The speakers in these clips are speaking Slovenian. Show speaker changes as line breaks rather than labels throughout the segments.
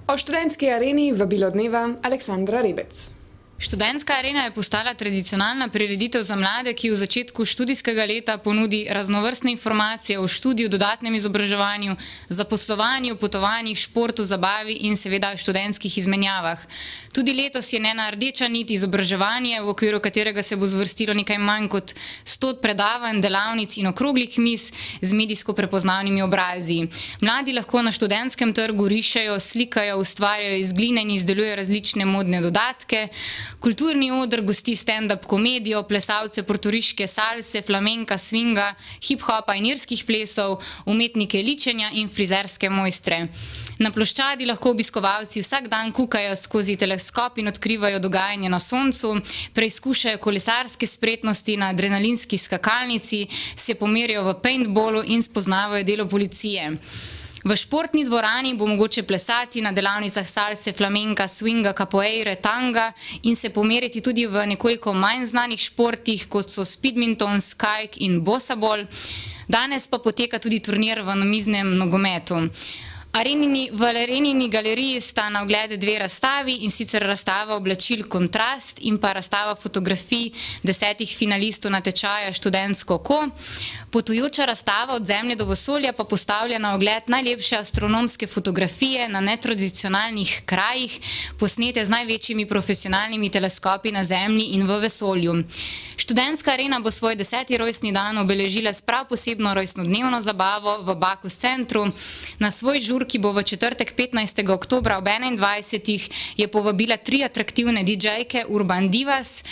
O študentski areni vabilo dneva Aleksandra Rebec.
Študentska arena je postala tradicionalna prireditev za mlade, ki v začetku študijskega leta ponudi raznovrstne informacije o študiju, dodatnem izobraževanju, zaposlovanju, potovanjih, športu, zabavi in seveda študentskih izmenjavah. Tudi letos je njena rdeča nit izobraževanje, v okviru katerega se bo zvrstilo nekaj manj kot 100 predavanj, delavnic in okroglih miz z medijsko prepoznavnimi obrazi. Mladi lahko na študentskem trgu rišejo, slikajo, ustvarjajo iz gline in izdelujejo različne modne dodatke. Kulturni oder gosti stand-up komedijo, plesalce portoriške salse, flamenka, swinga, hip-hopa in irskih plesov, umetnike ličenja in frizerske mojstre. Na ploščadi lahko obiskovalci vsak dan kukajo skozi teleskop in odkrivajo dogajanje na soncu, preizkušajo kolesarske spretnosti na adrenalinski skakalnici, se pomerijo v paintballu in spoznavajo delo policije. V športni dvorani bo mogoče plesati na delavnicah salse, flamenka, swinga, capoeire, tanga in se pomeriti tudi v nekoliko manj znanih športih, kot so speedminton, skajk in bosabol. Danes pa poteka tudi turnir v namiznem nogometu. V Arenini galeriji sta na ogled dve razstavi, in sicer razstava oblačil Kontrast in pa razstava fotografij 10 finalistov natečaja Študentsko oko. Potujoča razstava Od zemlje do vesolja pa postavlja na ogled najlepše astronomske fotografije na netradicionalnih krajih, posnete z največjimi profesionalnimi teleskopi na Zemlji in v vesolju. Študentska arena bo svoj 10. rojstni dan obeležila s prav posebno rojstnodnevno zabavo v Bakus centru. Na svoj žur, ki bo v četrtek 15. oktobra ob 21. je povabila 3 atraktivne DJ-ke Urban Divas,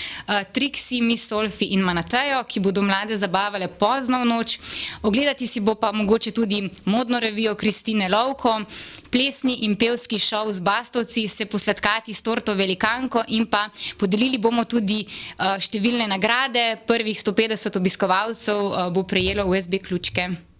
Trixie, Miss Solfi in Manatejo, ki bodo mlade zabavale pozno v noč. Ogledati si bo pa mogoče tudi modno revijo Kristine Lovko, plesni in pevski šov z Bastovci, se posladkati s torto Velikanko in pa podelili bomo tudi številne nagrade. Prvih 150 obiskovalcev bo prejelo USB ključke.